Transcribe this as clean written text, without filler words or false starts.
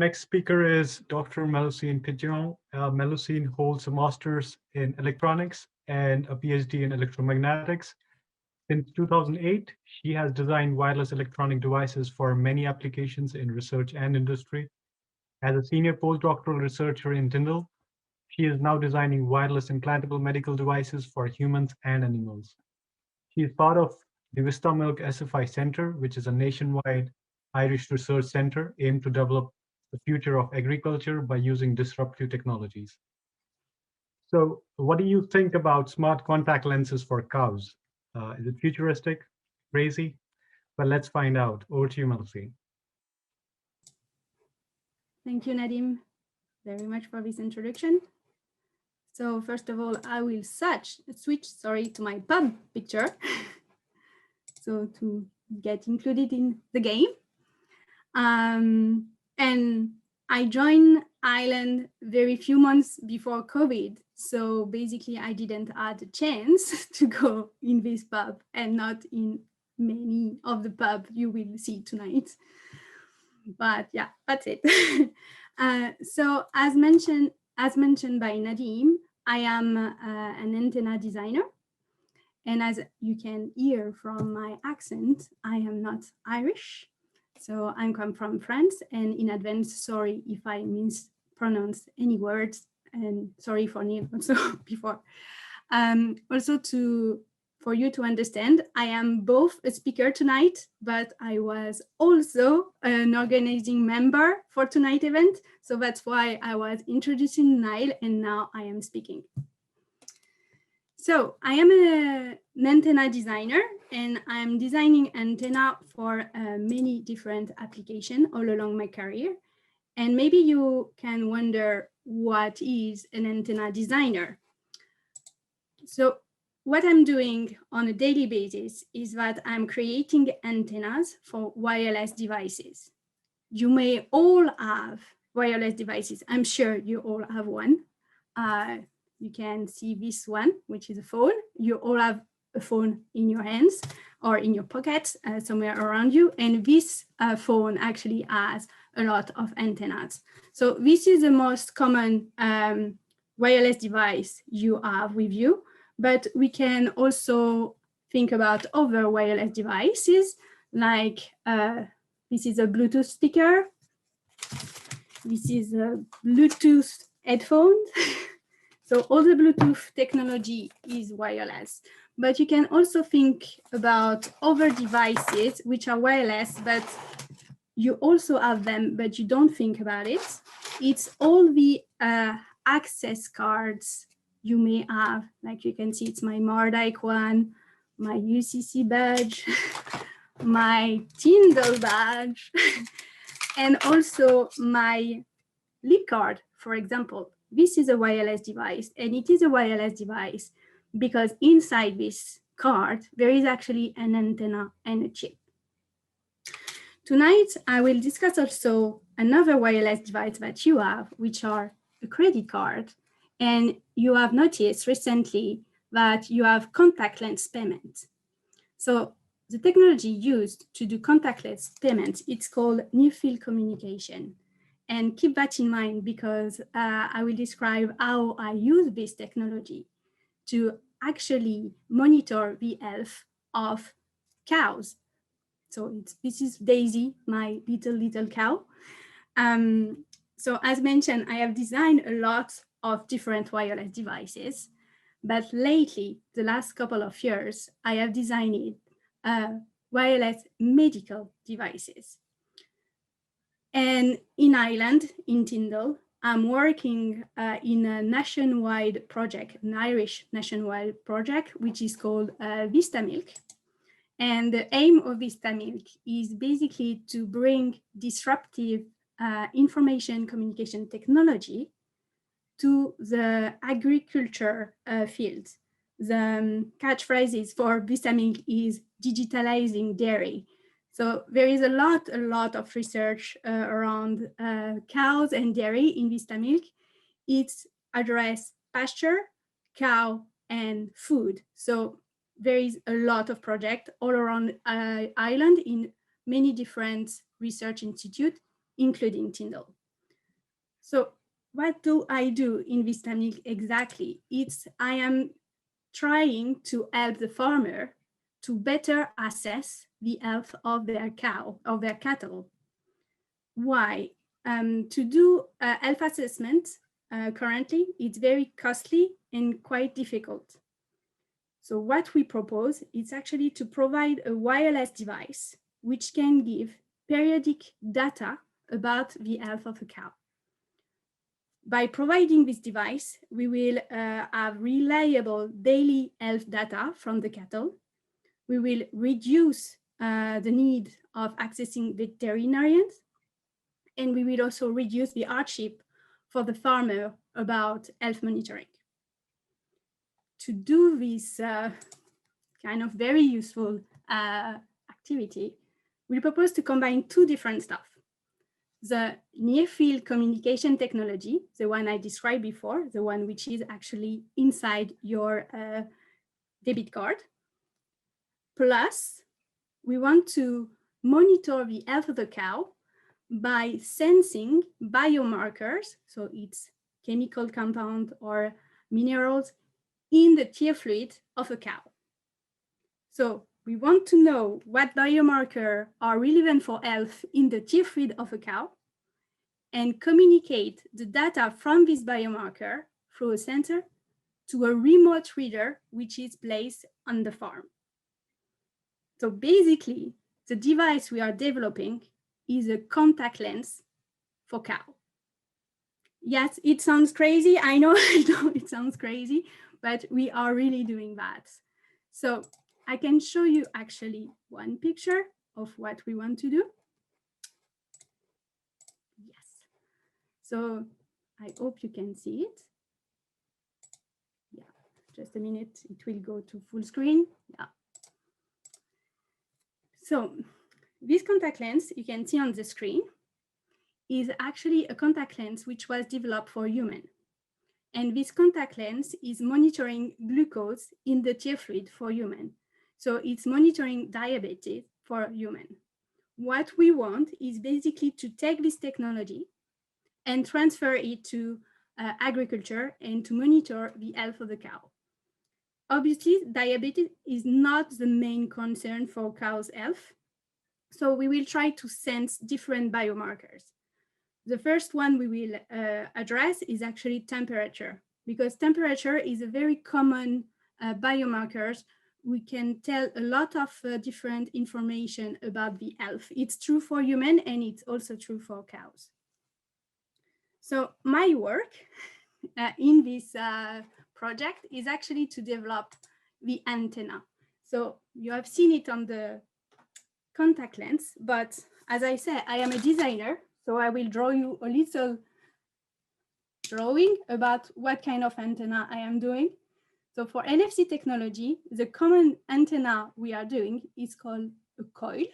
next speaker is Dr. Melusine Pigeon. Melusine holds a master's in electronics and a PhD in electromagnetics. Since 2008, she has designed wireless electronic devices for many applications in research and industry. As a senior postdoctoral researcher in Tyndall, she is now designing wireless implantable medical devices for humans and animals. She is part of the VistaMilk SFI Center, which is a nationwide Irish research center aimed to develop the future of agriculture by using disruptive technologies. So what do you think about smart contact lenses for cows? Is it futuristic, crazy? Well, let's find out. Over to you, Melusine. Thank you, Nadim, very much for this introduction. So first of all, I will switch to my pub picture. So to get included in the game. And I joined Ireland very few months before COVID. So basically I didn't have a chance to go in this pub and not in many of the pubs you will see tonight. But yeah, that's it. So as mentioned by Nadim, I am an antenna designer. And as you can hear from my accent, I am not Irish. So I come from France, and in advance, sorry if I mispronounce any words, and sorry for Neil also before. Also for you to understand, I am both a speaker tonight, but I was also an organizing member for tonight's event. So that's why I was introducing Niall, and now I am speaking. So I am an antenna designer, and I'm designing antenna for many different applications all along my career. And maybe you can wonder, what is an antenna designer? So what I'm doing on a daily basis is that I'm creating antennas for wireless devices. You may all have wireless devices. I'm sure you all have one. You can see this one, which is a phone. You all have a phone in your hands or in your pocket somewhere around you. And this phone actually has a lot of antennas. So this is the most common wireless device you have with you. But we can also think about other wireless devices, like this is a Bluetooth speaker. This is a Bluetooth headphone. So all the Bluetooth technology is wireless, but you can also think about other devices which are wireless, but you also have them, but you don't think about it. It's all the access cards you may have. Like you can see, it's my Mardike one, my UCC badge, my Tyndall badge, and also my lip card, for example. This is a wireless device, and it is a wireless device because inside this card, there is actually an antenna and a chip. Tonight, I will discuss also another wireless device that you have, which are a credit card. And you have noticed recently that you have contact lens payment. So the technology used to do contactless payments, it's called near-field communication. And keep that in mind because I will describe how I use this technology to actually monitor the health of cows. So this is Daisy, my little cow. So as mentioned, I have designed a lot of different wireless devices, but lately, the last couple of years, I have designed wireless medical devices. And in Ireland, in Tyndall, I'm working in a nationwide project, an Irish nationwide project, which is called VistaMilk. And the aim of VistaMilk is basically to bring disruptive information communication technology to the agriculture field. The catchphrases for VistaMilk is digitalizing dairy. So there is a lot of research around cows and dairy in VistaMilk. It's address pasture, cow, and food. So there is a lot of projects all around Ireland in many different research institutes, including Tyndall. So what do I do in VistaMilk exactly? I am trying to help the farmer to better assess the health of their cow, of their cattle. Why? To do health assessment currently, it's very costly and quite difficult. So what we propose is actually to provide a wireless device which can give periodic data about the health of a cow. By providing this device, we will have reliable daily health data from the cattle. We will reduce the need of accessing veterinarians, and we will also reduce the hardship for the farmer about health monitoring. To do this kind of very useful activity, we propose to combine two different stuff. The near-field communication technology, the one I described before, the one which is actually inside your debit card. Plus, we want to monitor the health of the cow by sensing biomarkers, so it's chemical compound or minerals in the tear fluid of a cow. So we want to know what biomarkers are relevant for health in the tear fluid of a cow and communicate the data from this biomarker through a sensor to a remote reader, which is placed on the farm. So basically, the device we are developing is a contact lens for cow. Yes, it sounds crazy. I know it sounds crazy, but we are really doing that. So I can show you actually one picture of what we want to do. Yes. So I hope you can see it. Yeah, just a minute, it will go to full screen. Yeah. So this contact lens you can see on the screen is actually a contact lens which was developed for human. And this contact lens is monitoring glucose in the tear fluid for human. So it's monitoring diabetes for human. What we want is basically to take this technology and transfer it to agriculture and to monitor the health of the cow. Obviously, diabetes is not the main concern for cows' health. So we will try to sense different biomarkers. The first one we will address is actually temperature, because temperature is a very common biomarker. We can tell a lot of different information about the health. It's true for human and it's also true for cows. So my work in this project is actually to develop the antenna. So you have seen it on the contact lens, but as I said, I am a designer, so I will draw you a little drawing about what kind of antenna I am doing. So for NFC technology, the common antenna we are doing is called a coil.